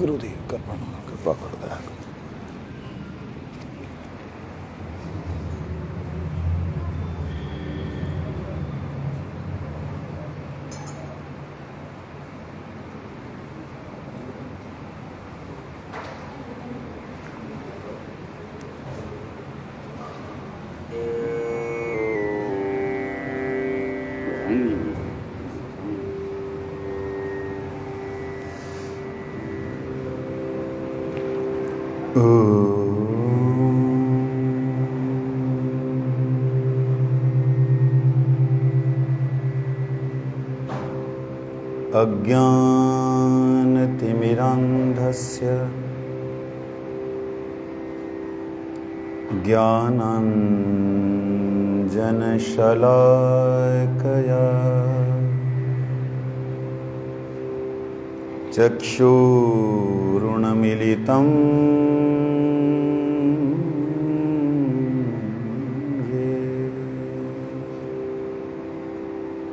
गुरुदेव कृपा कर दया कर। अज्ञानतिमिरान्धस्य ज्ञानाञ्जनशलाकया चक्षुरुन्मीलितं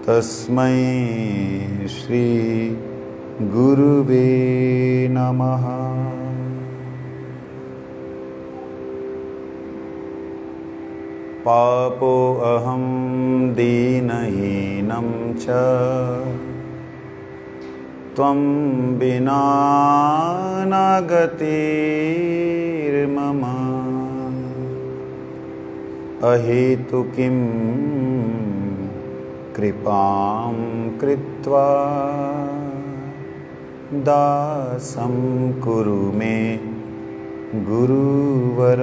तस्मै श्री गुरुवे नमः। पापो अहं दीनहीनं च त्वं विना नागतिर्मम अहेतुकीं कृपां कृत्वा दासं कुरु मे गुरुवर।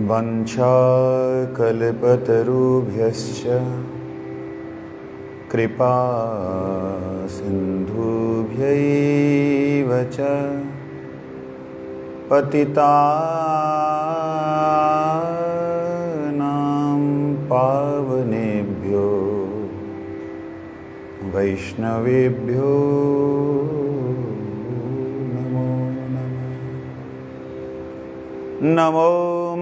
वंशाकल्पतरुभ्यश्च कृपा सिन्धुभ्यैव च पतितानां पावनेभ्यो वैष्णवेभ्यो नमो नमः। नमो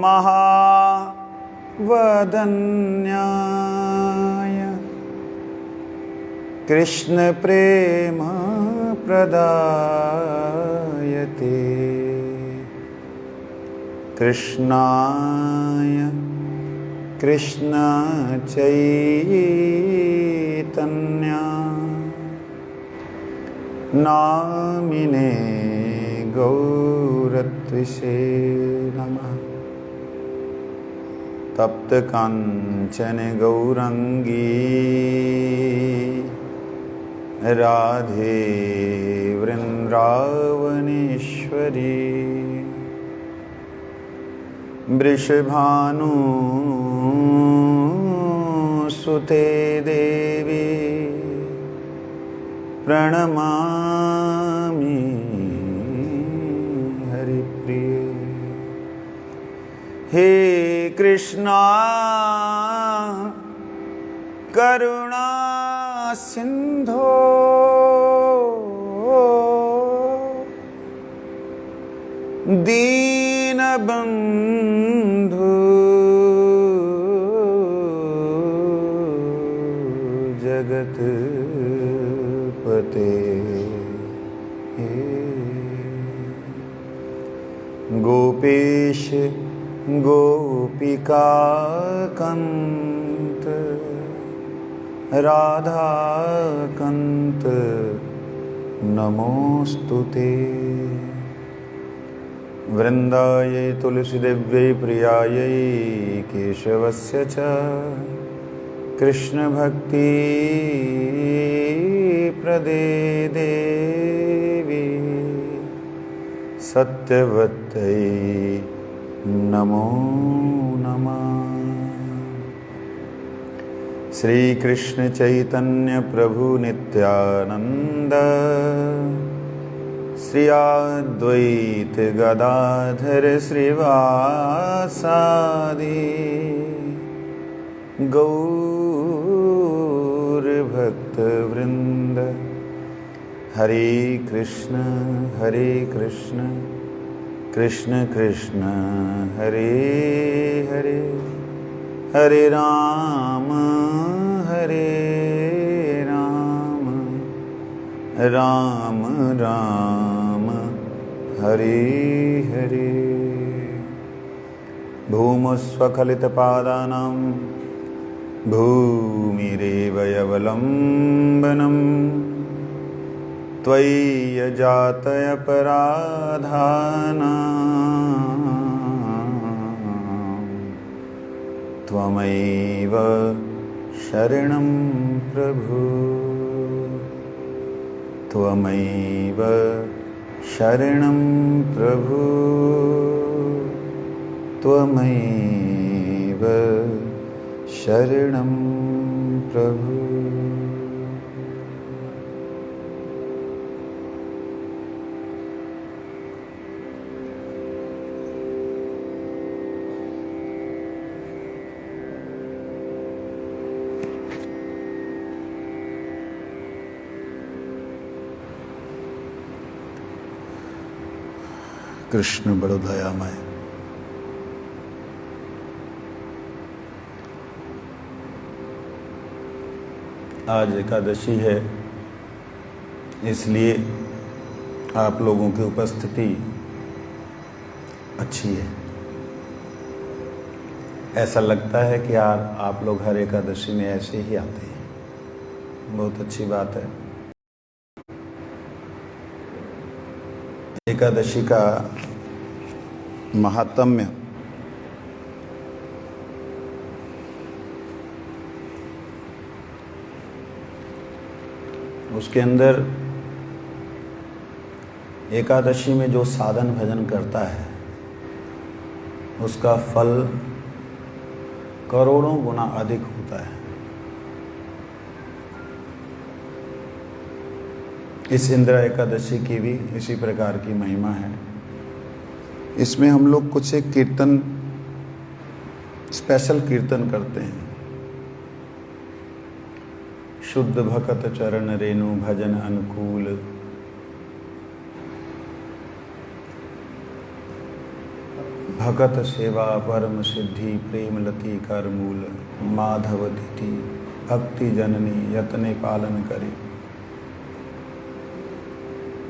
महावदन्याय कृष्ण प्रेम प्रदायते कृष्णाय कृष्ण चैतन्य नामिने गौरत्विषे नमः। तप्त कांचन गौरंगी राधे वृंदावनेश्वरी वृषभानुसुते देवी प्रणमामि हरिप्रिये। हे कृष्णा करुणा सिंधो दीनबंधु जगतपते गोपेश गोपिकाकंत राधाकंत नमोस्तुते। वृंदायै तुलसीदेव्यै प्रियायै केशवस्य च कृष्णभक्ति प्रदे देवी सत्यवत्यै नमो नमः। श्री कृष्ण चैतन्य प्रभु नित्यानंद श्री अद्वैत गदाधर श्रीवासादि गौर भक्त वृंद। हरे कृष्ण कृष्ण कृष्ण हरे हरे हरे राम राम राम हरे हरे। भूमस्वखलितपादानां भूमिरेव यवलम्बनम् त्वय्यजातयपराधानां त्वमैव शरणं प्रभु। त्वमैव शरणं प्रभु। त्वमैव शरणं प्रभु। कृष्ण बड़ो दयामय। आज एकादशी है, इसलिए आप लोगों की उपस्थिति अच्छी है। ऐसा लगता है कि यार आप लोग हर एकादशी में ऐसे ही आते हैं, बहुत अच्छी बात है। एकादशी का महात्म्य उसके अंदर एकादशी में जो साधन भजन करता है उसका फल करोड़ों गुना अधिक होता है। इस इंदिरा एकादशी की भी इसी प्रकार की महिमा है। इसमें हम लोग कुछ एक कीर्तन, स्पेशल कीर्तन करते हैं। शुद्ध भकत चरण रेणु भजन अनुकूल, भगत सेवा परम सिद्धि प्रेमलती कर मूल, माधव तिथि भक्ति जननी यतने पालन करी।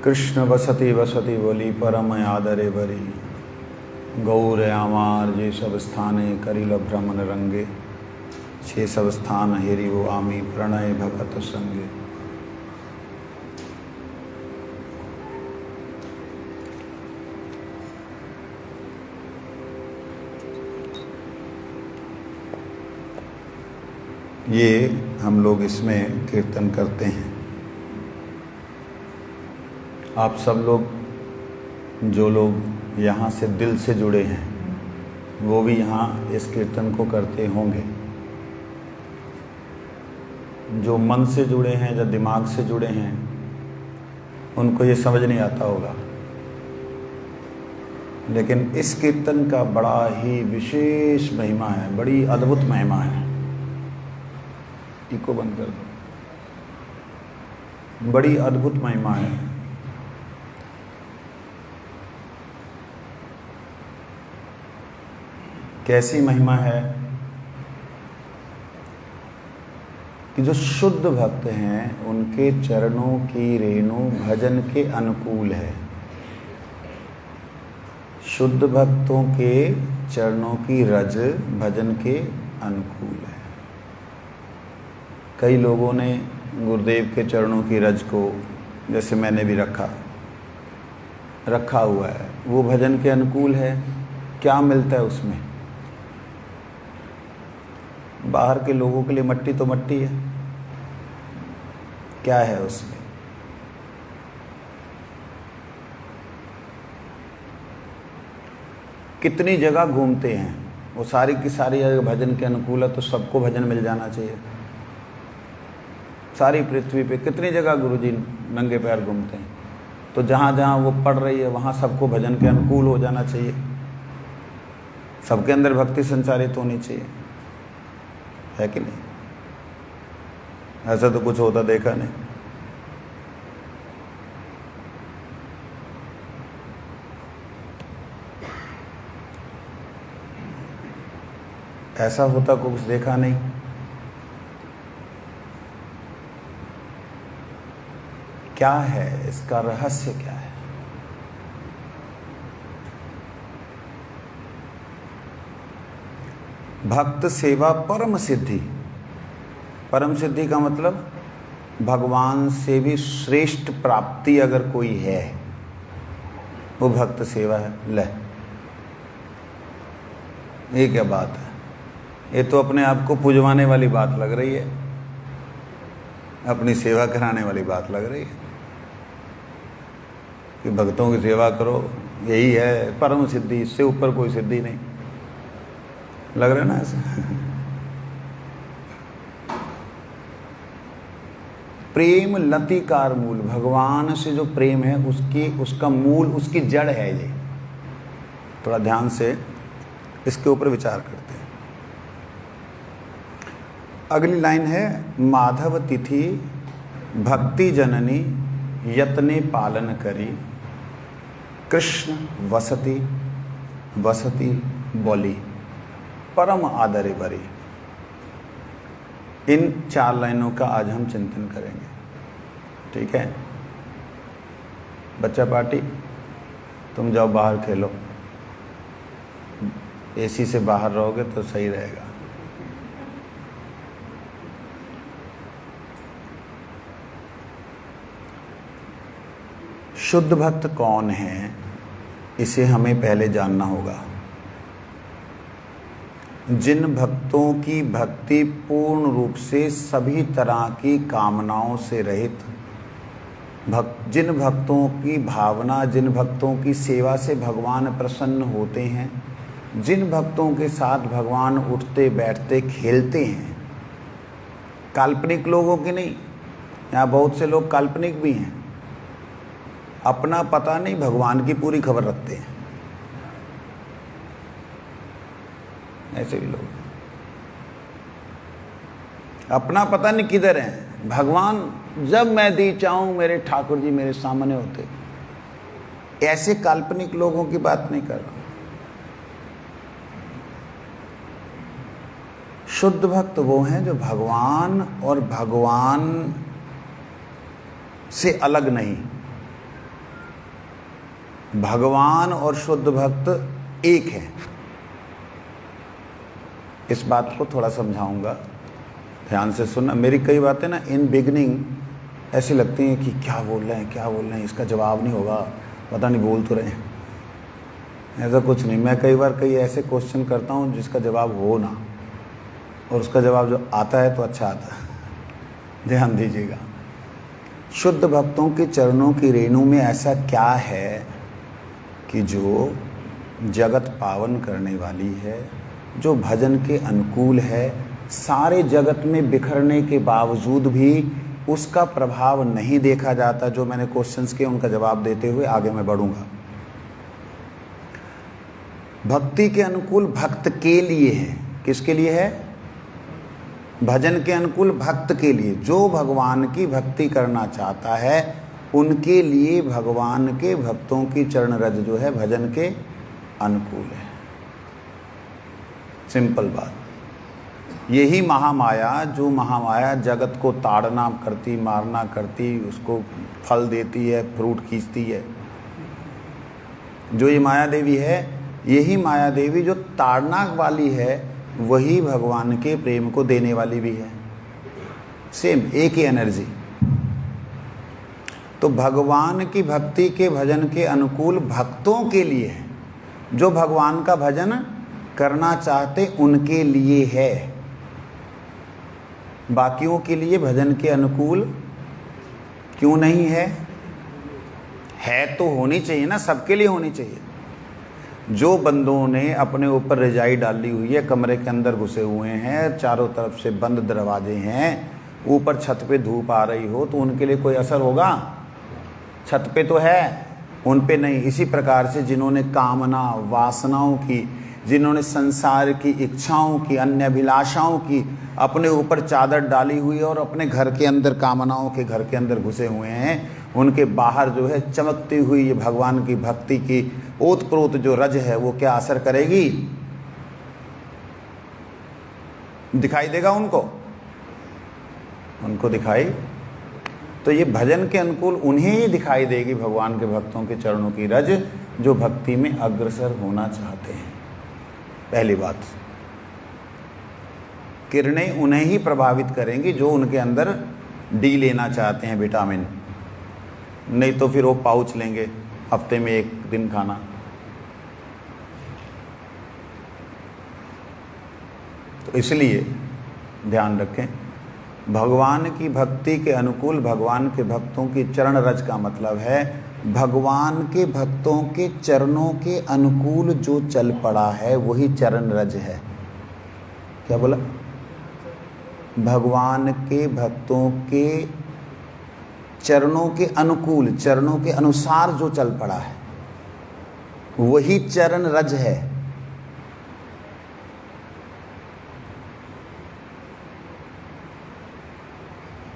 कृष्ण बसती बसती बोली परम आदरे बरी, गौर आमार जे सब स्थाने करिल भ्रमण रंगे, छे सब स्थान हेरी वो आमी प्रणय भगत संगे। ये हम लोग इसमें कीर्तन करते हैं। आप सब लोग जो लोग यहाँ से दिल से जुड़े हैं वो भी यहाँ इस कीर्तन को करते होंगे। जो मन से जुड़े हैं या दिमाग से जुड़े हैं उनको ये समझ नहीं आता होगा, लेकिन इस कीर्तन का बड़ा ही विशेष महिमा है, बड़ी अद्भुत महिमा है। इको बंद कर दो। बड़ी अद्भुत महिमा है। कैसी महिमा है कि जो शुद्ध भक्त हैं उनके चरणों की रेणु भजन के अनुकूल है। शुद्ध भक्तों के चरणों की रज भजन के अनुकूल है। कई लोगों ने गुरुदेव के चरणों की रज को, जैसे मैंने भी रखा हुआ है, वो भजन के अनुकूल है। क्या मिलता है उसमें? बाहर के लोगों के लिए मट्टी तो मट्टी है, क्या है उसमें? कितनी जगह घूमते हैं, वो सारी की सारी अगर भजन के अनुकूल है तो सबको भजन मिल जाना चाहिए। सारी पृथ्वी पे कितनी जगह गुरुजी नंगे पैर घूमते हैं, तो जहाँ जहाँ वो पढ़ रही है वहाँ सबको भजन के अनुकूल हो जाना चाहिए। सबके अंदर भक्ति संचारित होनी चाहिए, है कि नहीं? ऐसा तो कुछ होता देखा नहीं। ऐसा होता कुछ देखा नहीं। क्या है, इसका रहस्य क्या है? भक्त सेवा परम सिद्धि। परम सिद्धि का मतलब भगवान से भी श्रेष्ठ प्राप्ति अगर कोई है वो भक्त सेवा है। ले, ये क्या बात है? ये तो अपने आप को पुजवाने वाली बात लग रही है, अपनी सेवा कराने वाली बात लग रही है कि भक्तों की सेवा करो, यही है परम सिद्धि, इससे ऊपर कोई सिद्धि नहीं। लग रहा है ना ऐसा? प्रेम लतिकार मूल, भगवान से जो प्रेम है उसका मूल, उसकी जड़ है ये। थोड़ा ध्यान से इसके ऊपर विचार करते हैं। अगली लाइन है, माधव तिथि भक्ति जननी यत्ने पालन करी, कृष्ण वसति वसति बोली, परम आदरे बरी। इन 4 लाइनों का आज हम चिंतन करेंगे। ठीक है बच्चा पार्टी, तुम जाओ बाहर खेलो, एसी से बाहर रहोगे तो सही रहेगा। शुद्ध भक्त कौन है, इसे हमें पहले जानना होगा। जिन भक्तों की भक्ति पूर्ण रूप से सभी तरह की कामनाओं से रहित, जिन भक्तों की भावना, जिन भक्तों की सेवा से भगवान प्रसन्न होते हैं, जिन भक्तों के साथ भगवान उठते बैठते खेलते हैं, काल्पनिक लोगों की नहीं। यहाँ बहुत से लोग काल्पनिक भी हैं, अपना पता नहीं भगवान की पूरी खबर रखते हैं, ऐसे भी लोग। अपना पता नहीं किधर है, भगवान जब मैं दी चाहूं मेरे ठाकुर जी मेरे सामने होते। ऐसे काल्पनिक लोगों की बात नहीं कर रहा। शुद्ध भक्त वो हैं जो भगवान और भगवान से अलग नहीं। भगवान और शुद्ध भक्त एक है। इस बात को थोड़ा समझाऊंगा, ध्यान से सुनना। मेरी कई बातें ना इन बिगनिंग ऐसी लगती हैं कि क्या बोल रहे हैं, क्या बोल रहे हैं, इसका जवाब नहीं होगा, पता नहीं बोल तो रहे हैं। ऐसा कुछ नहीं। मैं कई बार कई ऐसे क्वेश्चन करता हूँ जिसका जवाब हो ना, और उसका जवाब जो आता है तो अच्छा आता है। ध्यान दीजिएगा। शुद्ध भक्तों के चरणों की रेणु में ऐसा क्या है कि जो जगत पावन करने वाली है, जो भजन के अनुकूल है, सारे जगत में बिखरने के बावजूद भी उसका प्रभाव नहीं देखा जाता। जो मैंने क्वेश्चंस किए उनका जवाब देते हुए आगे मैं बढ़ूंगा। भक्ति के अनुकूल भक्त के लिए है। किसके लिए है? भजन के अनुकूल भक्त के लिए। जो भगवान की भक्ति करना चाहता है उनके लिए भगवान के भक्तों की चरण रज जो है भजन के अनुकूल है। सिंपल बात। यही महामाया, जो महामाया जगत को ताड़ना करती, मारना करती, उसको फल देती है, फ्रूट खींचती है, जो ये माया देवी है, यही माया देवी जो ताड़ना वाली है वही भगवान के प्रेम को देने वाली भी है। सेम एक ही एनर्जी। तो भगवान की भक्ति के भजन के अनुकूल भक्तों के लिए है। जो भगवान का भजन करना चाहते उनके लिए है। बाकियों के लिए भजन के अनुकूल क्यों नहीं है? है तो होनी चाहिए ना, सबके लिए होनी चाहिए। जो बंदों ने अपने ऊपर रजाई डाली हुई है, कमरे के अंदर घुसे हुए हैं, चारों तरफ से बंद दरवाजे हैं, ऊपर छत पे धूप आ रही हो, तो उनके लिए कोई असर होगा? छत पे तो है, उन पे नहीं। इसी प्रकार से जिन्होंने कामना वासनाओं की, जिन्होंने संसार की इच्छाओं की, अन्य अभिलाषाओं की अपने ऊपर चादर डाली हुई है और अपने घर के अंदर, कामनाओं के घर के अंदर घुसे हुए हैं, उनके बाहर जो है चमकती हुई ये भगवान की भक्ति की ओतप्रोत जो रज है वो क्या असर करेगी? दिखाई देगा उनको? उनको दिखाई। तो तो ये भजन के अनुकूल उन्हें ही दिखाई देगी भगवान के भक्तों के चरणों की रज, जो भक्ति में अग्रसर होना चाहते हैं। पहली बात, किरणें उन्हें ही प्रभावित करेंगी जो उनके अंदर डी लेना चाहते हैं, विटामिन। नहीं तो फिर वो पाउच लेंगे हफ्ते में 1 दिन खाना। तो इसलिए ध्यान रखें, भगवान की भक्ति के अनुकूल भगवान के भक्तों की चरण रज का मतलब है भगवान के भक्तों के चरणों के अनुकूल जो चल पड़ा है वही चरण रज है। क्या बोला? भगवान के भक्तों के चरणों के अनुकूल, चरणों के अनुसार जो चल पड़ा है वही चरण रज है।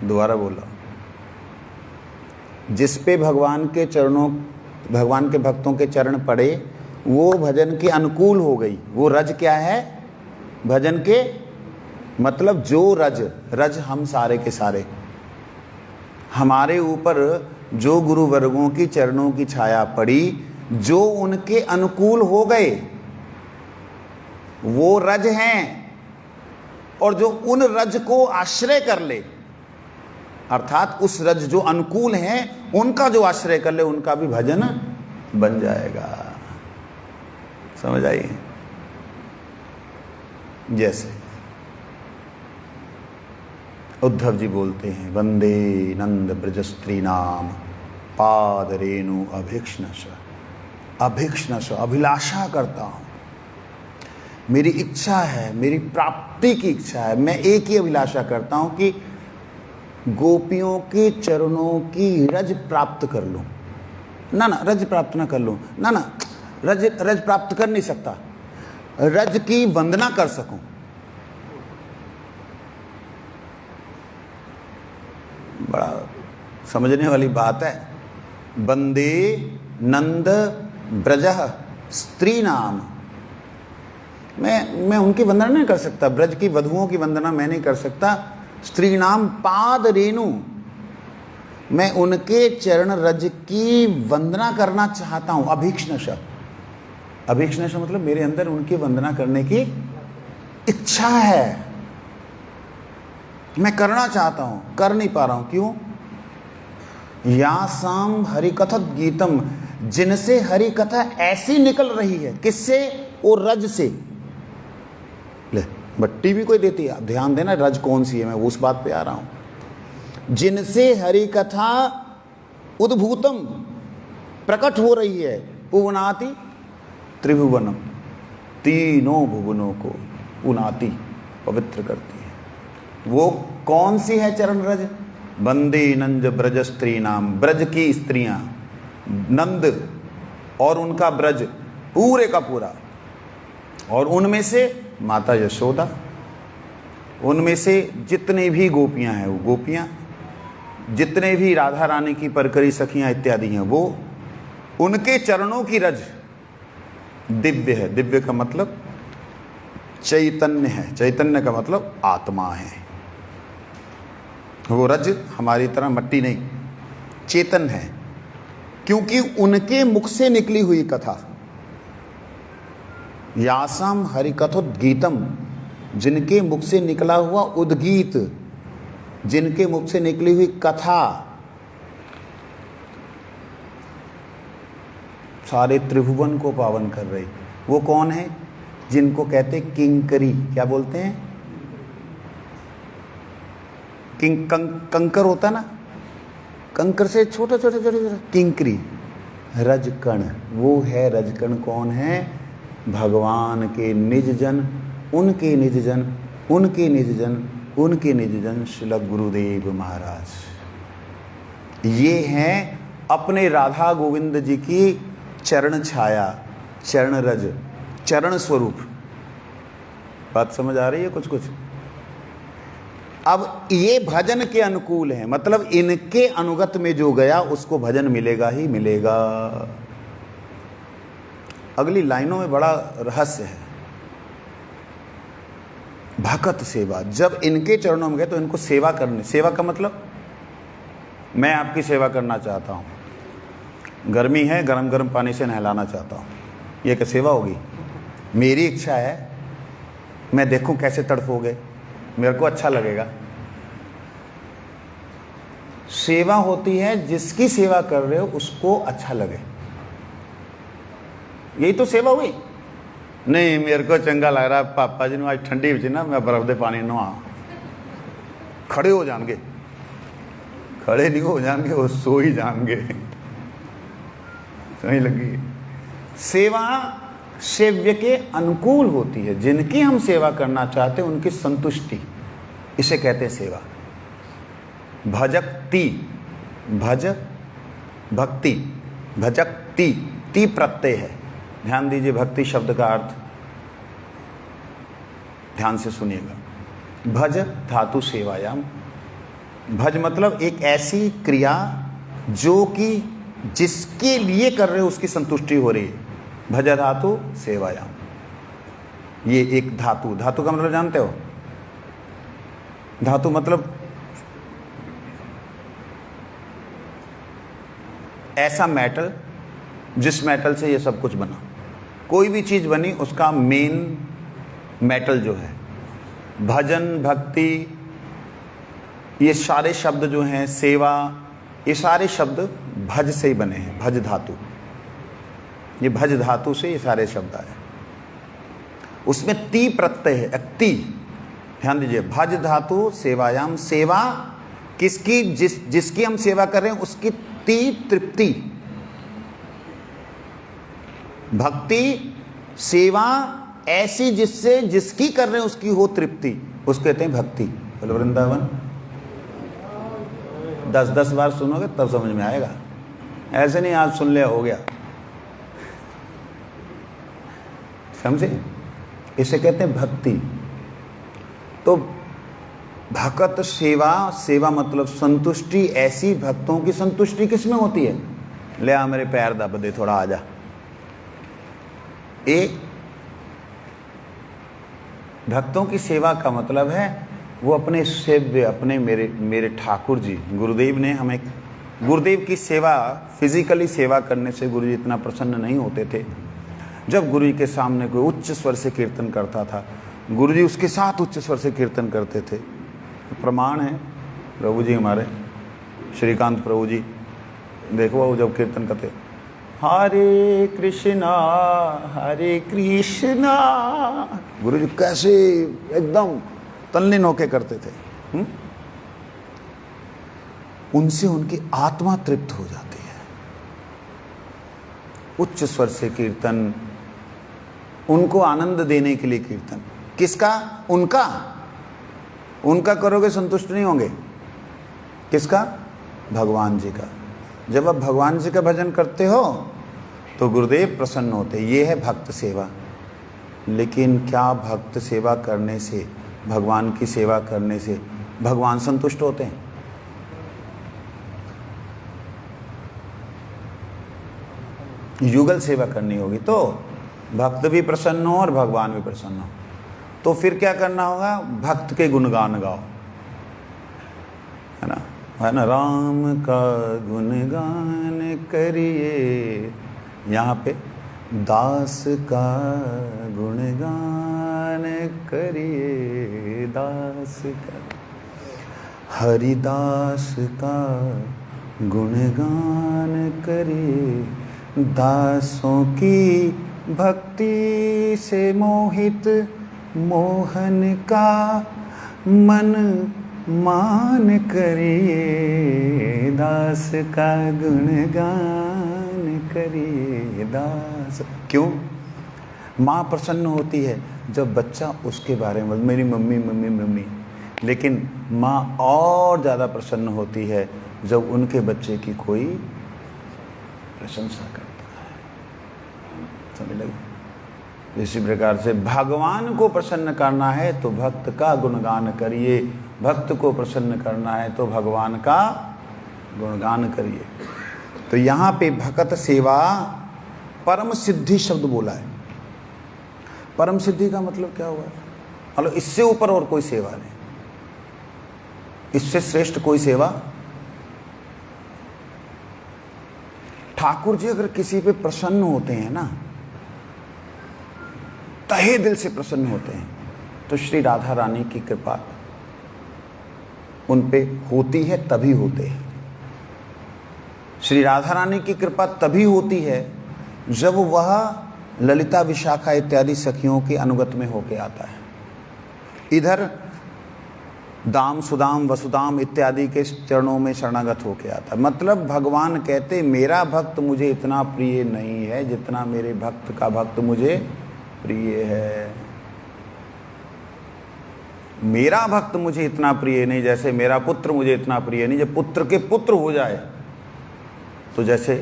दोबारा बोला, जिस पे भगवान के चरणों, भगवान के भक्तों के चरण पड़े वो भजन के अनुकूल हो गई। वो रज क्या है? भजन के मतलब जो रज, रज हम सारे के सारे, हमारे ऊपर जो गुरु वर्गों की चरणों की छाया पड़ी, जो उनके अनुकूल हो गए वो रज हैं। और जो उन रज को आश्रय कर ले, अर्थात उस रज जो अनुकूल हैं उनका जो आश्रय कर ले, उनका भी भजन बन जाएगा। समझ आइए? जैसे उद्धव जी बोलते हैं, वंदे नंद ब्रजस्त्री नाम पाद रेणु अभिक्ष्णश। अभिक्ष्णश, अभिलाषा करता हूं, मेरी इच्छा है, मेरी प्राप्ति की इच्छा है। मैं एक ही अभिलाषा करता हूं कि गोपियों के चरणों की रज प्राप्त कर लूं। ना ना, रज प्राप्त ना कर लूं, ना ना, रज प्राप्त कर नहीं सकता, रज की वंदना कर सकूं। बड़ा समझने वाली बात है। वंदे नंद ब्रजः स्त्री नाम, मैं उनकी वंदना नहीं कर सकता, ब्रज की वधुओं की वंदना मैं नहीं कर सकता। स्त्री नाम पाद रेणु, मैं उनके चरण रज की वंदना करना चाहता हूं। अभीक्ष्णश, अभीक्ष्णश मतलब मेरे अंदर उनकी वंदना करने की इच्छा है, मैं करना चाहता हूं, कर नहीं पा रहा हूं। क्यों? यासाम हरिकथत गीतम, जिनसे हरि कथा ऐसी निकल रही है। किससे? वो रज से। ले, बट्टी भी कोई देती है, ध्यान देना रज कौन सी है, मैं उस बात पे आ रहा हूं। जिनसे हरि कथा उद्भूतम, प्रकट हो रही है, पुवनाति त्रिभुवनम, तीनों भुवनों को पुनाति, पवित्र करती है। वो कौन सी है चरण रज? वंदे नंद ब्रज स्त्री नाम, ब्रज की स्त्रियां, नंद और उनका ब्रज पूरे का पूरा, और उनमें से माता यशोदा, उनमें से जितने भी गोपियां हैं वो गोपियां, जितने भी राधा रानी की परकरी सखियां इत्यादि हैं वो, उनके चरणों की रज दिव्य है। दिव्य का मतलब चैतन्य है, चैतन्य का मतलब आत्मा है। वो रज हमारी तरह मट्टी नहीं, चेतन है, क्योंकि उनके मुख से निकली हुई कथा। यासाम हरिकथोद्गीतम, जिनके मुख से निकला हुआ उद्गीत, जिनके मुख से निकली हुई कथा सारे त्रिभुवन को पावन कर रही। वो कौन है? जिनको कहते किंकरी। क्या बोलते हैं? कंकर होता ना, कंकर से छोटा छोटा छोटा छोटा, किंकरी, रजकण। वो है रजकण। कौन है? भगवान के निज जन, उनके निज जन, उनके निज जन, उनके निज जन श्री गुरुदेव महाराज। ये हैं अपने राधा गोविंद जी की चरण छाया, चरण रज, चरण स्वरूप। बात समझ आ रही है कुछ कुछ? अब ये भजन के अनुकूल है, मतलब इनके अनुगत में जो गया उसको भजन मिलेगा ही मिलेगा। अगली लाइनों में बड़ा रहस्य है। भक्त सेवा, जब इनके चरणों में गए तो इनको सेवा करने, सेवा का मतलब मैं आपकी सेवा करना चाहता हूँ, गर्मी है, गरम गरम पानी से नहलाना चाहता हूँ, ये क्या सेवा होगी? मेरी इच्छा है, मैं देखूँ कैसे तड़पोगे, मेरे को अच्छा लगेगा। सेवा होती है जिसकी सेवा कर रहे हो उसको अच्छा लगे, यही तो सेवा हुई। नहीं मेरे को चंगा लग रहा है, पापा जी ने आज ठंडी हुई ना, मैं बर्फ दे पानी नहा, खड़े हो जाएंगे, खड़े नहीं हो जाएंगे, वो सो ही जाएंगे। सही लगी? सेवा सेव्य के अनुकूल होती है, जिनकी हम सेवा करना चाहते हैं उनकी संतुष्टि, इसे कहते हैं सेवा। भजक्ति, भज भक्ति, भजक्ति, ती प्रत्यय है। ध्यान दीजिए, भक्ति शब्द का अर्थ ध्यान से सुनिएगा। भज धातु सेवायाम, भज मतलब एक ऐसी क्रिया जो कि जिसके लिए कर रहे हो उसकी संतुष्टि हो रही है। भज धातु सेवायाम, ये एक धातु, धातु का मतलब जानते हो? धातु मतलब ऐसा मेटल जिस मेटल से ये सब कुछ बना, कोई भी चीज बनी उसका मेन मेटल जो है। भजन, भक्ति, ये सारे शब्द जो हैं, सेवा, ये सारे शब्द भज से ही बने हैं, भज धातु, ये भज धातु से ये सारे शब्द आए। उसमें ती प्रत्यय है, ती। ध्यान दीजिए, भज धातु सेवायाम, सेवा किसकी, जिसकी हम सेवा कर रहे हैं उसकी ती तृप्ति। भक्ति सेवा ऐसी जिससे जिसकी कर रहे हैं उसकी हो तृप्ति, उसको कहते हैं भक्ति। बोलो वृंदावन। 10-10 बार सुनोगे तब समझ में आएगा, ऐसे नहीं आज सुन लिया हो गया, समझे? इसे कहते हैं भक्ति। तो भक्त सेवा, सेवा मतलब संतुष्टि, ऐसी भक्तों की संतुष्टि किसमें होती है? ले आ मेरे पैर दब दे, थोड़ा आजा। भक्तों की सेवा का मतलब है वो अपने सेव्य, अपने मेरे ठाकुर जी गुरुदेव ने हमें, गुरुदेव की सेवा, फिजिकली सेवा करने से गुरु जी इतना प्रसन्न नहीं होते थे। जब गुरु जी के सामने कोई उच्च स्वर से कीर्तन करता था, गुरु जी उसके साथ उच्च स्वर से कीर्तन करते थे। प्रमाण है, प्रभु जी हमारे श्रीकांत प्रभु जी, देखो वो जब कीर्तन करते, हरे कृष्णा गुरु जी कैसे एकदम तल्लीन होके करते थे। उनसे उनकी आत्मा तृप्त हो जाती है। उच्च स्वर से कीर्तन, उनको आनंद देने के लिए कीर्तन। किसका? उनका। उनका करोगे संतुष्ट नहीं होंगे। किसका? भगवान जी का। जब आप भगवान जी का भजन करते हो तो गुरुदेव प्रसन्न होते, ये है भक्त सेवा। लेकिन क्या भक्त सेवा करने से, भगवान की सेवा करने से भगवान संतुष्ट होते हैं? युगल सेवा करनी होगी तो भक्त भी प्रसन्न हो और भगवान भी प्रसन्न हो। तो फिर क्या करना होगा? भक्त के गुणगान गाओ, है ना, है ना। राम का गुणगान करिए, यहाँ पे दास का गुणगान करिए, दास का, हरिदास का गुणगान करिए, दासों की भक्ति से मोहित मोहन का मन मान करिए, दास का गुणगान करिए, दास। क्यों? माँ प्रसन्न होती है जब बच्चा उसके बारे में, मेरी मम्मी मम्मी मम्मी, लेकिन माँ और ज़्यादा प्रसन्न होती है जब उनके बच्चे की कोई प्रशंसा करता है। समझ लगे? इसी प्रकार से भगवान को प्रसन्न करना है तो भक्त का गुणगान करिए, भक्त को प्रसन्न करना है तो भगवान का गुणगान करिए। तो यहाँ पे भक्त सेवा परम सिद्धि शब्द बोला है। परम सिद्धि का मतलब क्या हुआ? मतलब इससे ऊपर और कोई सेवा नहीं, इससे श्रेष्ठ कोई सेवा ठाकुर जी अगर किसी पे प्रसन्न होते हैं ना, तहे दिल से प्रसन्न होते हैं, तो श्री राधा रानी की कृपा उन पे होती है, तभी होते हैं। श्री राधा रानी की कृपा तभी होती है जब वह ललिता विशाखा इत्यादि सखियों के अनुगत में होके आता है। इधर दाम सुदाम वसुदाम इत्यादि के चरणों में शरणागत होके आता है। मतलब भगवान कहते मेरा भक्त मुझे इतना प्रिय नहीं है जितना मेरे भक्त का भक्त मुझे प्रिय है। मेरा भक्त मुझे इतना प्रिय नहीं, जैसे मेरा पुत्र मुझे इतना प्रिय नहीं। जब पुत्र के पुत्र हो जाए तो जैसे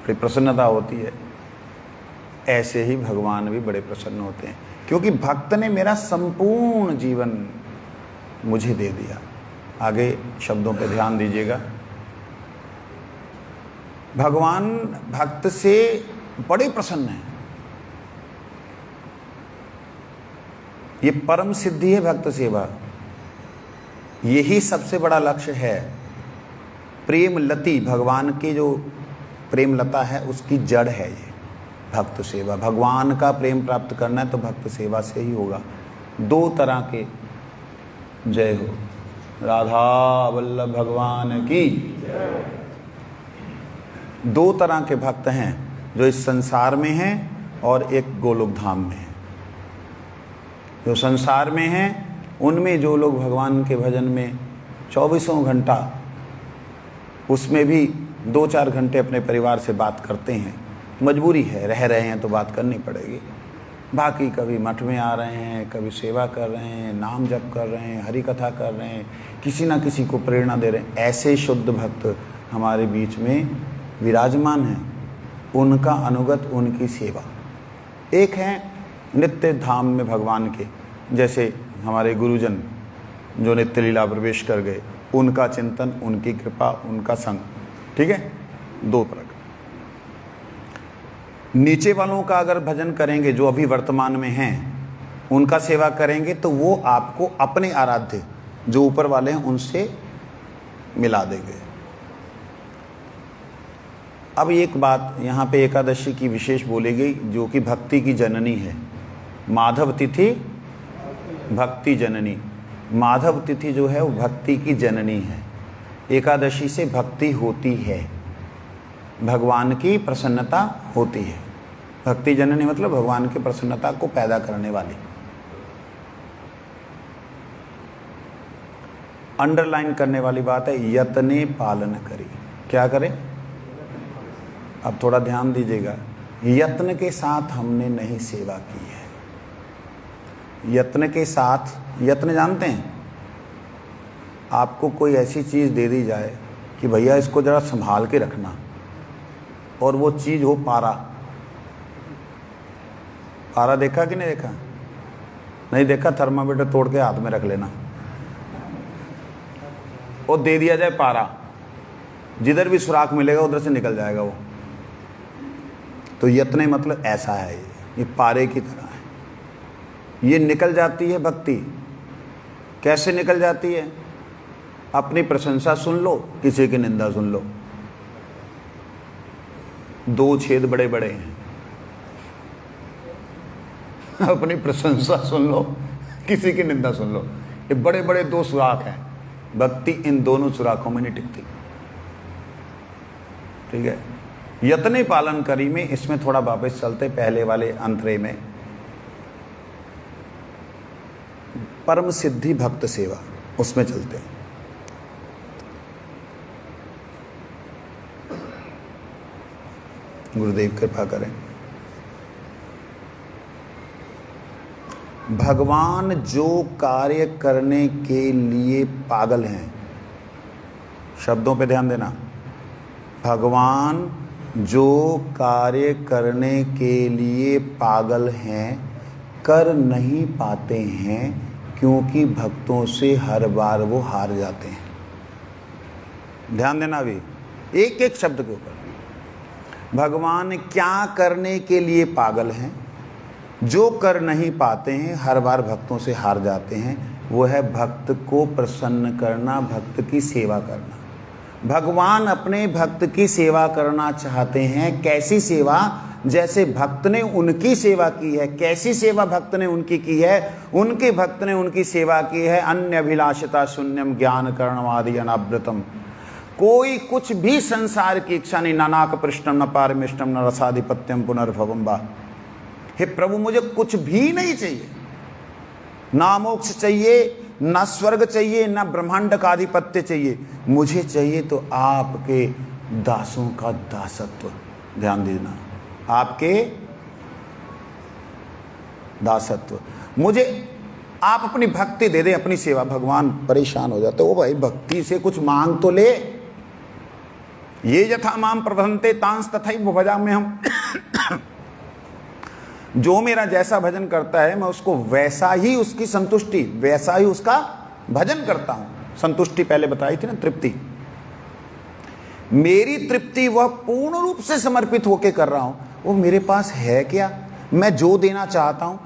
बड़ी प्रसन्नता होती है, ऐसे ही भगवान भी बड़े प्रसन्न होते हैं, क्योंकि भक्त ने मेरा संपूर्ण जीवन मुझे दे दिया। आगे शब्दों पे ध्यान दीजिएगा। भगवान भक्त से बड़े प्रसन्न हैं। ये परम सिद्धि है भक्त सेवा, यही सबसे बड़ा लक्ष्य है। प्रेम लती, भगवान की जो प्रेम लता है उसकी जड़ है ये भक्त सेवा। भगवान का प्रेम प्राप्त करना है तो भक्त सेवा से ही होगा। दो तरह के, जय हो राधा वल्लभ भगवान की। दो तरह के भक्त हैं, जो इस संसार में हैं और एक गोलोक धाम में है। जो संसार में हैं उनमें जो लोग भगवान के भजन में 24 घंटा, उसमें भी 2-4 घंटे अपने परिवार से बात करते हैं, मजबूरी है, रह रहे हैं तो बात करनी पड़ेगी। बाकी कभी मठ में आ रहे हैं, कभी सेवा कर रहे हैं, नाम जप कर रहे हैं, हरि कथा कर रहे हैं, किसी ना किसी को प्रेरणा दे रहे हैं। ऐसे शुद्ध भक्त हमारे बीच में विराजमान हैं। उनका अनुगत, उनकी सेवा। एक है नित्य धाम में भगवान के, जैसे हमारे गुरुजन जो नित्य लीला प्रवेश कर गए, उनका चिंतन, उनकी कृपा, उनका संग। ठीक है, दो प्रकार। नीचे वालों का अगर भजन करेंगे, जो अभी वर्तमान में हैं, उनका सेवा करेंगे तो वो आपको अपने आराध्य जो ऊपर वाले हैं उनसे मिला देंगे। अब एक बात यहाँ पे एकादशी की विशेष बोली गई, जो कि भक्ति की जननी है। माधव तिथि भक्ति जननी। माधव तिथि जो है वो भक्ति की जननी है। एकादशी से भक्ति होती है, भगवान की प्रसन्नता होती है। भक्ति जननी मतलब भगवान की प्रसन्नता को पैदा करने वाली। अंडरलाइन करने वाली बात है, यत्ने पालन करी। क्या करें? अब थोड़ा ध्यान दीजिएगा। यत्न के साथ हमने नहीं सेवा की है। यत्न के साथ, यत्न जानते हैं? आपको कोई ऐसी चीज़ दे दी जाए कि भैया इसको ज़रा संभाल के रखना, और वो चीज़ हो पारा। पारा देखा कि नहीं देखा? नहीं देखा? थर्मामीटर तोड़ के हाथ में रख लेना और दे दिया जाए पारा। जिधर भी सुराख मिलेगा उधर से निकल जाएगा वो। तो यत्न मतलब ऐसा है, ये पारे की तरह है। ये निकल जाती है भक्ति। कैसे निकल जाती है? अपनी प्रशंसा सुन लो, किसी की निंदा सुन लो। दो छेद बड़े बड़े हैं। अपनी प्रशंसा सुन लो, किसी की निंदा सुन लो। ये बड़े बड़े दो सुराख हैं। भक्ति इन दोनों सुराखों में नहीं टिकती। ठीक है, यत्ने पालन करी में, इसमें थोड़ा वापस चलते पहले वाले अंतरे में। परम सिद्धि भक्त सेवा, उसमें चलते हैं। गुरुदेव कृपा करें। भगवान जो कार्य करने के लिए पागल हैं, शब्दों पे ध्यान देना। भगवान जो कार्य करने के लिए पागल हैं, कर नहीं पाते हैं, क्योंकि भक्तों से हर बार वो हार जाते हैं। ध्यान देना अभी एक एक शब्द के ऊपर। भगवान क्या करने के लिए पागल हैं, जो कर नहीं पाते हैं, हर बार भक्तों से हार जाते हैं। वो है भक्त को प्रसन्न करना, भक्त की सेवा करना। भगवान अपने भक्त की सेवा करना चाहते हैं। कैसी सेवा? जैसे भक्त ने उनकी सेवा की है। कैसी सेवा भक्त ने उनकी की है? उनके भक्त ने उनकी सेवा की है अन्य अभिलाषिता शून्यम ज्ञान कर्णवादि अनावृतम। कोई कुछ भी संसार की इच्छा नहीं, नानाक पृष्ठम न पारमिष्टम न रसाधिपत्यम पुनर्भवम बा। हे प्रभु, मुझे कुछ भी नहीं चाहिए, ना मोक्ष चाहिए, ना स्वर्ग चाहिए, ना ब्रह्मांड का आधिपत्य चाहिए। मुझे चाहिए तो आपके दासों का दासत्व। ध्यान देना, आपके दासत्व। मुझे आप अपनी भक्ति दे दें, अपनी सेवा। भगवान परेशान हो जाते, ओ भाई भक्ति से कुछ मांग तो ले। ये यथा माम प्रभंते तांस तथैव भजाम्य हम। जो मेरा जैसा भजन करता है मैं उसको वैसा ही, उसकी संतुष्टि, वैसा ही उसका भजन करता हूं। संतुष्टि पहले बताई थी ना, तृप्ति। मेरी तृप्ति वह पूर्ण रूप से समर्पित होकर कर रहा हूं। वो मेरे पास है क्या? मैं जो देना चाहता हूं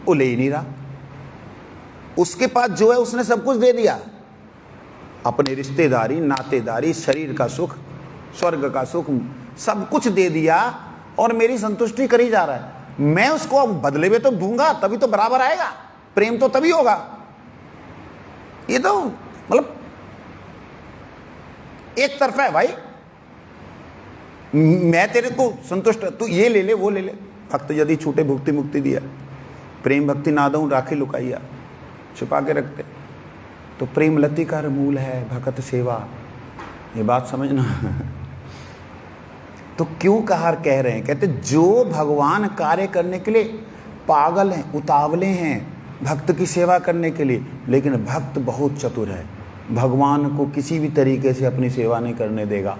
वो ले ही नहीं रहा। उसके पास जो है उसने सब कुछ दे दिया। अपने रिश्तेदारी, नातेदारी, शरीर का सुख, स्वर्ग का सुख, सब कुछ दे दिया और मेरी संतुष्टि करी जा रहा है। मैं उसको अब बदले में तो दूंगा, तभी तो बराबर आएगा। प्रेम तो तभी होगा। ये तो मतलब एक तरफा है भाई। मैं तेरे को संतुष्ट, तू ये ले ले, वो ले ले। भक्त यदि छूटे भुक्ति मुक्ति दिया, प्रेम भक्ति ना दऊं राखी लुकाइया, छुपा के रखते। तो प्रेम लती का मूल है भगत सेवा। ये बात समझना। तो क्यों कह रहे हैं? कहते जो भगवान कार्य करने के लिए पागल हैं, उतावले हैं भक्त की सेवा करने के लिए, लेकिन भक्त बहुत चतुर है। भगवान को किसी भी तरीके से अपनी सेवा नहीं करने देगा।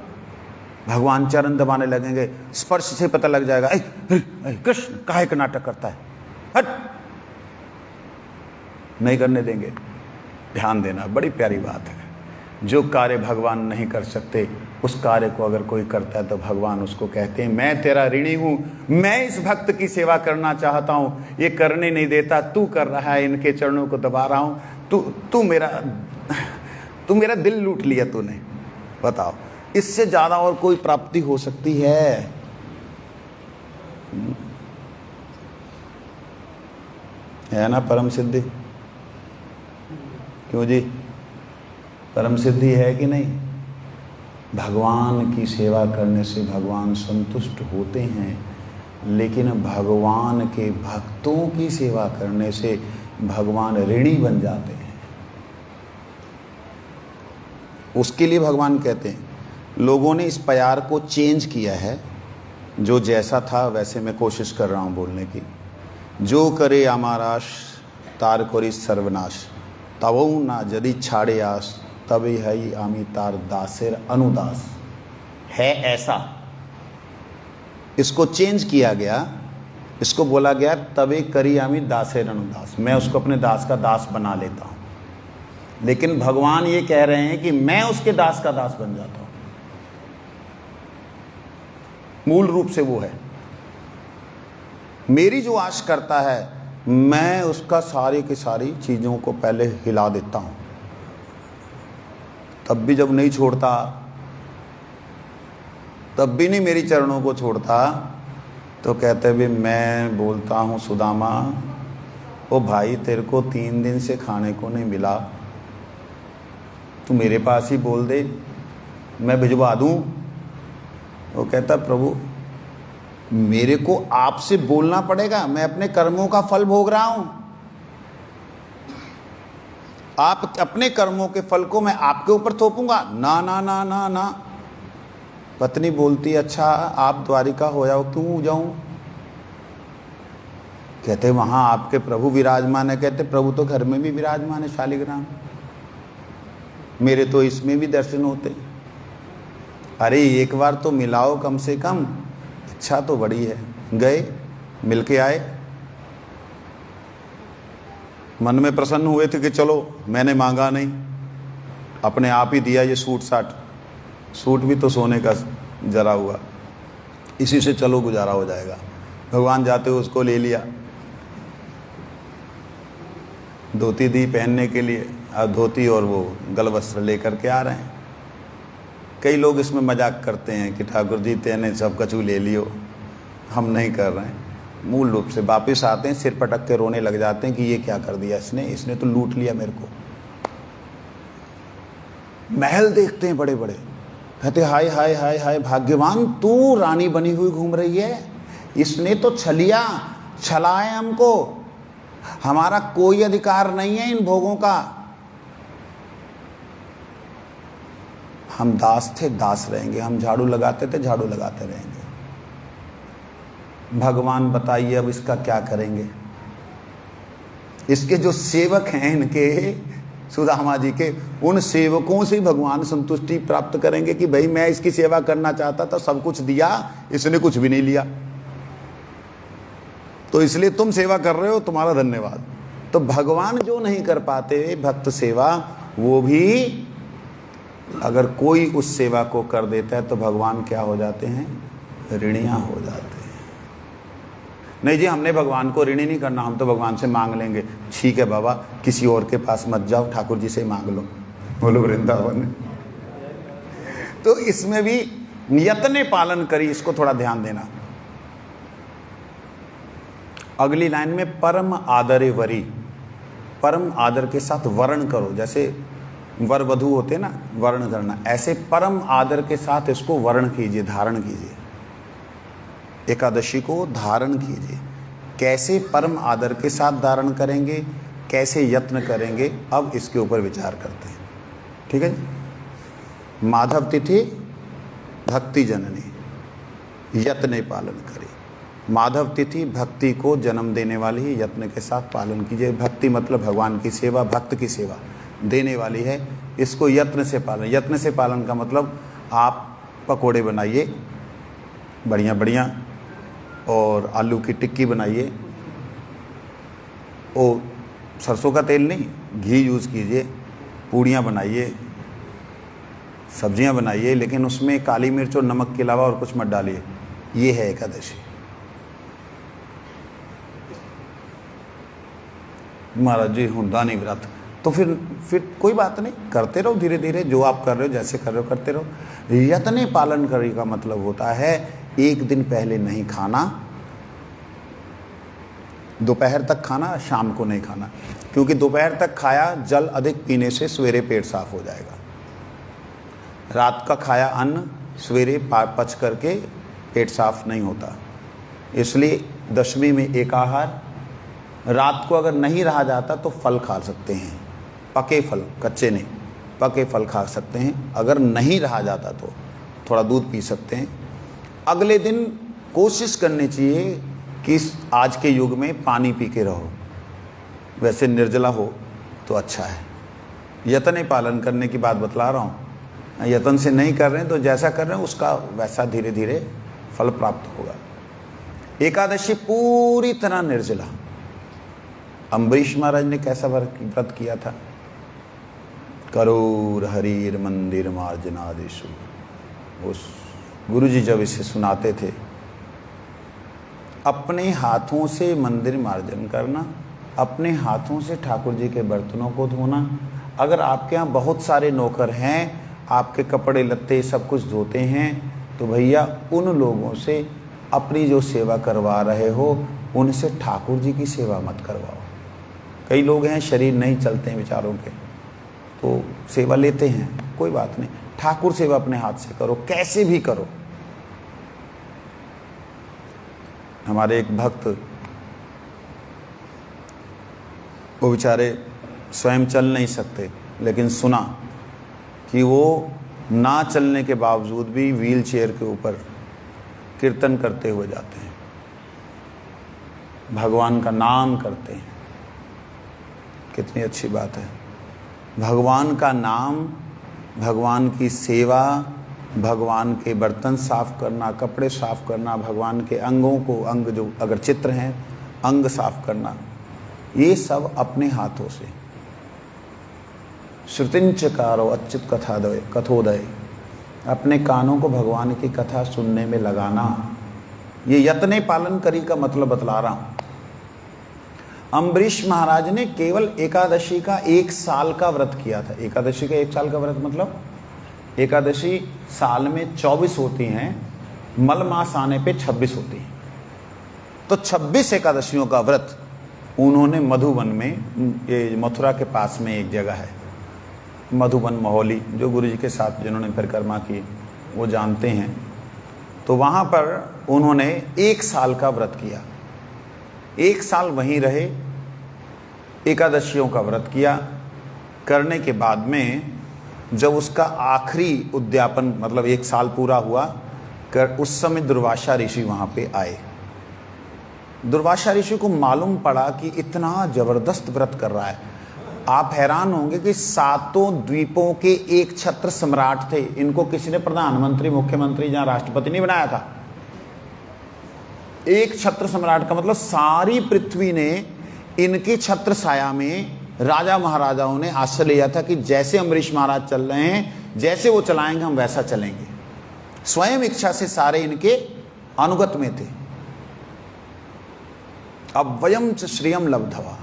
भगवान चरण दबाने लगेंगे, स्पर्श से पता लग जाएगा, कृष्ण काहे का नाटक करता है, हट, नहीं करने देंगे। ध्यान देना, बड़ी प्यारी बात है। जो कार्य भगवान नहीं कर सकते उस कार्य को अगर कोई करता है तो भगवान उसको कहते हैं मैं तेरा ऋणी हूं, मैं इस भक्त की सेवा करना चाहता हूं, ये करने नहीं देता, तू कर रहा है, इनके चरणों को दबा रहा हूं, तू मेरा दिल लूट लिया तूने। बताओ, इससे ज्यादा और कोई प्राप्ति हो सकती है? है ना परम सिद्धि? क्यों जी, परम सिद्धि है कि नहीं? भगवान की सेवा करने से भगवान संतुष्ट होते हैं, लेकिन भगवान के भक्तों की सेवा करने से भगवान ऋणी बन जाते हैं। उसके लिए भगवान कहते हैं, लोगों ने इस प्यार को चेंज किया है। जो जैसा था वैसे मैं कोशिश कर रहा हूँ बोलने की। जो करे आमाराश तार करी सर्वनाश, तबऊ ना यदि छाड़े आस, तभी है आमी तार दासेर अनुदास। है ऐसा, इसको चेंज किया गया, इसको बोला गया तभी करी आमी दासेर अनुदास। मैं उसको अपने दास का दास बना लेता हूँ, लेकिन भगवान ये कह रहे हैं कि मैं उसके दास का दास बन जाता हूँ। मूल रूप से वो है, मेरी जो आश करता है मैं उसका सारी की सारी चीज़ों को पहले हिला देता हूँ। तब भी जब नहीं छोड़ता, तब भी नहीं मेरी चरणों को छोड़ता, तो कहते भी मैं बोलता हूँ सुदामा, ओ भाई तेरे को 3 दिन से खाने को नहीं मिला, तू मेरे पास ही बोल दे, मैं भिजवा दूँ। वो कहता प्रभु मेरे को आपसे बोलना पड़ेगा, मैं अपने कर्मों का फल भोग रहा हूँ। आप अपने कर्मों के फल को मैं आपके ऊपर थोपूंगा? ना ना ना ना ना। पत्नी बोलती अच्छा आप द्वारिका हो जाओ, क्यों जाऊं? कहते वहां आपके प्रभु विराजमान है। कहते प्रभु तो घर में भी विराजमान है शालिग्राम, मेरे तो इसमें भी दर्शन होते। अरे एक बार तो मिलाओ कम से कम, इच्छा तो बड़ी है। गए, मिलके आए, मन में प्रसन्न हुए थे कि चलो मैंने मांगा नहीं, अपने आप ही दिया ये सूट साट। सूट भी तो सोने का जरा हुआ, इसी से चलो गुजारा हो जाएगा। भगवान जाते हुए उसको ले लिया, धोती दी पहनने के लिए, और धोती और वो गल वस्त्र लेकर के आ रहे हैं। कई लोग इसमें मजाक करते हैं कि ठाकुर जी तेने सब कछु ले लियो, हम नहीं कर रहे हैं। मूल रूप से वापस आते हैं, सिर पटक के रोने लग जाते हैं कि ये क्या कर दिया इसने तो लूट लिया मेरे को। महल देखते हैं बड़े बड़े, कहते हाय हाय हाय हाय भाग्यवान तू रानी बनी हुई घूम रही है, इसने तो छला है हमको, हमारा कोई अधिकार नहीं है इन भोगों का। हम दास थे, दास रहेंगे, हम झाड़ू लगाते थे, झाड़ू लगाते रहेंगे। भगवान बताइए अब इसका क्या करेंगे। इसके जो सेवक हैं इनके, सुदामा जी के, उन सेवकों से भगवान संतुष्टि प्राप्त करेंगे कि भाई मैं इसकी सेवा करना चाहता था, सब कुछ दिया, इसने कुछ भी नहीं लिया, तो इसलिए तुम सेवा कर रहे हो, तुम्हारा धन्यवाद। तो भगवान जो नहीं कर पाते भक्त सेवा, वो भी अगर कोई उस सेवा को कर देता है तो भगवान क्या हो जाते हैं, ऋणिया हो जाते हैं। नहीं जी हमने भगवान को ऋणी नहीं करना, हम तो भगवान से मांग लेंगे। ठीक है बाबा, किसी और के पास मत जाओ, ठाकुर जी से ही मांग लो, बोलो वृंदावन। तो इसमें भी यत्ने पालन करी, इसको थोड़ा ध्यान देना। अगली लाइन में परम आदरे वरी, परम आदर के साथ वर्ण करो, जैसे वर वधू होते ना, वर्ण करना, ऐसे परम आदर के साथ इसको वर्ण कीजिए, धारण कीजिए, एकादशी को धारण कीजिए। कैसे परम आदर के साथ धारण करेंगे, कैसे यत्न करेंगे, अब इसके ऊपर विचार करते हैं। ठीक है जी। माधव तिथि भक्ति जननी, यत्न पालन करें। माधव तिथि भक्ति को जन्म देने वाली है, यत्न के साथ पालन कीजिए। भक्ति मतलब भगवान की सेवा, भक्त की सेवा देने वाली है, इसको यत्न से पालन। यत्न से पालन का मतलब आप पकोड़े बनाइए बढ़िया बढ़िया, और आलू की टिक्की बनाइए, और सरसों का तेल नहीं, घी यूज़ कीजिए, पूड़ियाँ बनाइए, सब्जियां बनाइए, लेकिन उसमें काली मिर्च और नमक के अलावा और कुछ मत डालिए। ये है एकादशी। महाराज जी हुंदा नहीं व्रत, तो फिर कोई बात नहीं, करते रहो धीरे धीरे, जो आप कर रहे हो, जैसे कर रहे हो करते रहो। यत्न पालन करने का मतलब होता है एक दिन पहले नहीं खाना, दोपहर तक खाना, शाम को नहीं खाना, क्योंकि दोपहर तक खाया जल अधिक पीने से सवेरे पेट साफ हो जाएगा। रात का खाया अन्न सवेरे पच करके पेट साफ नहीं होता, इसलिए दशमी में एक आहार। रात को अगर नहीं रहा जाता तो फल खा सकते हैं, पके फल, कच्चे नहीं, पके फल खा सकते हैं। अगर नहीं रहा जाता तो थोड़ा दूध पी सकते हैं। अगले दिन कोशिश करनी चाहिए कि आज के युग में पानी पी के रहो, वैसे निर्जला हो तो अच्छा है। यत्न पालन करने की बात बतला रहा हूँ, यत्न से नहीं कर रहे हैं तो जैसा कर रहे हैं उसका वैसा धीरे धीरे फल प्राप्त होगा। एकादशी पूरी तरह निर्जला। अम्बरीश महाराज ने कैसा व्रत किया था? करोर हरीर मंदिर मार्जनादिशु। उस गुरु जी जब इसे सुनाते थे, अपने हाथों से मंदिर मार्जन करना, अपने हाथों से ठाकुर जी के बर्तनों को धोना। अगर आपके यहाँ बहुत सारे नौकर हैं, आपके कपड़े लत्ते सब कुछ धोते हैं, तो भैया उन लोगों से अपनी जो सेवा करवा रहे हो उनसे ठाकुर जी की सेवा मत करवाओ। कई लोग हैं शरीर नहीं चलते हैं बेचारों के, तो सेवा लेते हैं, कोई बात नहीं, ठाकुर सेवा अपने हाथ से करो, कैसे भी करो। हमारे एक भक्त, वो बेचारे स्वयं चल नहीं सकते, लेकिन सुना कि वो ना चलने के बावजूद भी व्हील चेयर के ऊपर कीर्तन करते हुए जाते हैं, भगवान का नाम करते हैं। कितनी अच्छी बात है। भगवान का नाम, भगवान की सेवा, भगवान के बर्तन साफ करना, कपड़े साफ करना, भगवान के अंगों को, अंग जो अगर चित्र हैं, अंग साफ करना, ये सब अपने हाथों से। श्रुतिंचकारो अच्युत कथोदय, अपने कानों को भगवान की कथा सुनने में लगाना, ये यत्ने पालन करी का मतलब बतला रहा हूँ। अम्बरीश महाराज ने केवल एकादशी का 1 साल का व्रत किया था। एकादशी का 1 साल का व्रत मतलब एकादशी साल में 24 होती हैं, मल मास आने पे 26 होती हैं। तो 26 एकादशियों का व्रत उन्होंने मधुबन में, ये मथुरा के पास में एक जगह है मधुबन महोली, जो गुरु जी के साथ जिन्होंने परिक्रमा की वो जानते हैं। तो वहाँ पर उन्होंने 1 साल का व्रत किया, 1 साल वहीं रहे, एकादशियों का व्रत किया। करने के बाद में जब उसका आखिरी उद्यापन, मतलब 1 साल पूरा हुआ, उस समय दुर्वासा ऋषि वहाँ पे आए। दुर्वासा ऋषि को मालूम पड़ा कि इतना जबरदस्त व्रत कर रहा है। आप हैरान होंगे कि 7 द्वीपों के एक छत्र सम्राट थे, इनको किसी ने प्रधानमंत्री, मुख्यमंत्री या राष्ट्रपति नहीं बनाया था। एक छत्र सम्राट का मतलब सारी पृथ्वी ने इनकी छत्र छाया में राजा महाराजाओं ने आश्रय लिया था कि जैसे अम्बरीश महाराज चल रहे हैं, जैसे वो चलाएंगे हम वैसा चलेंगे। स्वयं इच्छा से सारे इनके अनुगत में थे। अव्ययम च श्रियम लब्धवा,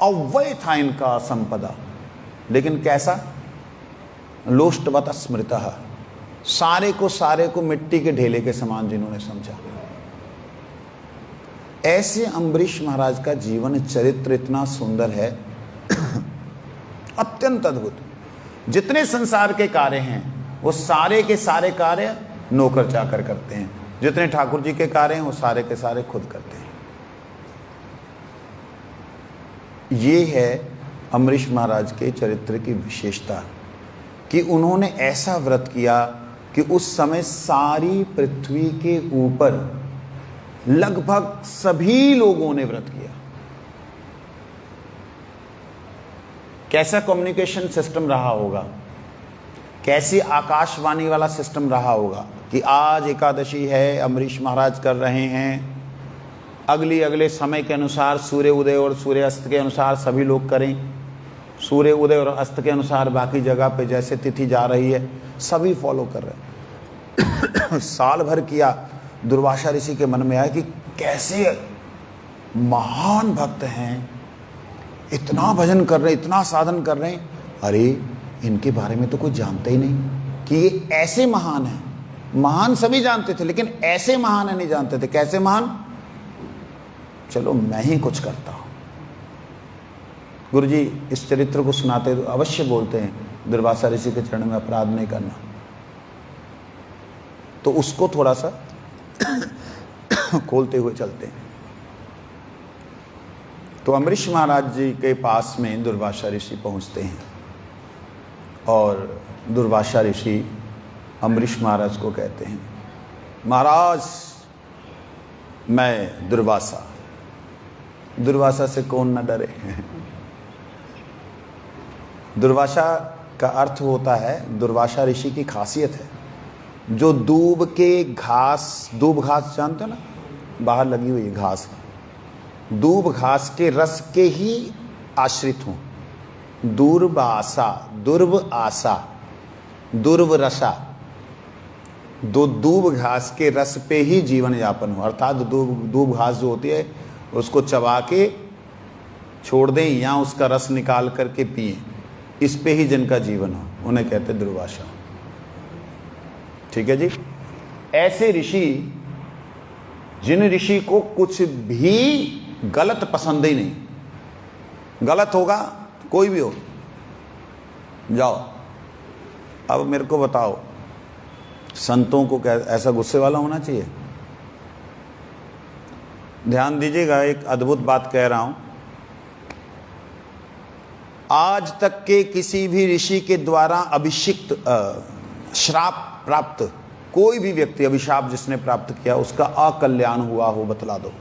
अव्यय था इनका संपदा, लेकिन कैसा? लोष्टवत स्मृतः, सारे को मिट्टी के ढेले के समान जिन्होंने समझा। ऐसे अम्बरीश महाराज का जीवन चरित्र इतना सुंदर है, अत्यंत अद्भुत। जितने संसार के कार्य हैं वो सारे के सारे कार्य नौकर चाकर करते हैं, जितने ठाकुर जी के कार्य हैं वो सारे के सारे खुद करते हैं। ये है अम्बरीश महाराज के चरित्र की विशेषता कि उन्होंने ऐसा व्रत किया कि उस समय सारी पृथ्वी के ऊपर लगभग सभी लोगों ने व्रत किया। कैसा कम्युनिकेशन सिस्टम रहा होगा, कैसी आकाशवाणी वाला सिस्टम रहा होगा कि आज एकादशी है, अम्बरीश महाराज कर रहे हैं, अगले समय के अनुसार सूर्य उदय और सूर्य अस्त के अनुसार सभी लोग करें, सूर्य उदय और अस्त के अनुसार बाकी जगह पे जैसे तिथि जा रही है सभी फॉलो कर रहे हैं। साल भर किया। दुर्वासा ऋषि के मन में आया कि कैसे महान भक्त हैं, इतना भजन कर रहे हैं, इतना साधन कर रहे हैं, अरे इनके बारे में तो कुछ जानते ही नहीं कि ये ऐसे महान हैं। महान सभी जानते थे लेकिन ऐसे महान है नहीं जानते थे। कैसे महान? चलो मैं ही कुछ करता हूं। गुरुजी इस चरित्र को सुनाते तो अवश्य बोलते हैं दुर्वासा ऋषि के चरण में अपराध नहीं करना, तो उसको थोड़ा सा खोलते हुए चलते हैं। तो अम्बरीश महाराज जी के पास में दुर्वासा ऋषि पहुंचते हैं और दुर्वासा ऋषि अम्बरीश महाराज को कहते हैं, महाराज मैं दुर्वासा। दुर्वासा से कौन न डरे। दुर्वासा का अर्थ होता है, दुर्वासा ऋषि की खासियत है जो दूब के घास, दूब घास जानते हो ना, बाहर लगी हुई घास, दूब घास के रस के ही आश्रित हूं। दुर्वासा, दुर्व आशा, दुर्व रसा, दूब घास के रस पे ही जीवन यापन हो, अर्थात दूब घास जो होती है उसको चबा के छोड़ दें या उसका रस निकाल करके पिए, इस पे ही जिनका जीवन हो उन्हें कहते हैं दुर्वासा। ठीक है जी। ऐसे ऋषि, जिन ऋषि को कुछ भी गलत पसंद ही नहीं, गलत होगा कोई भी हो, जाओ अब मेरे को बताओ संतों को क्या ऐसा गुस्से वाला होना चाहिए? ध्यान दीजिएगा, एक अद्भुत बात कह रहा हूं। आज तक के किसी भी ऋषि के द्वारा अभिषिक्त श्राप प्राप्त कोई भी व्यक्ति, अभिशाप जिसने प्राप्त किया, उसका अकल्याण हुआ हो बतला दो।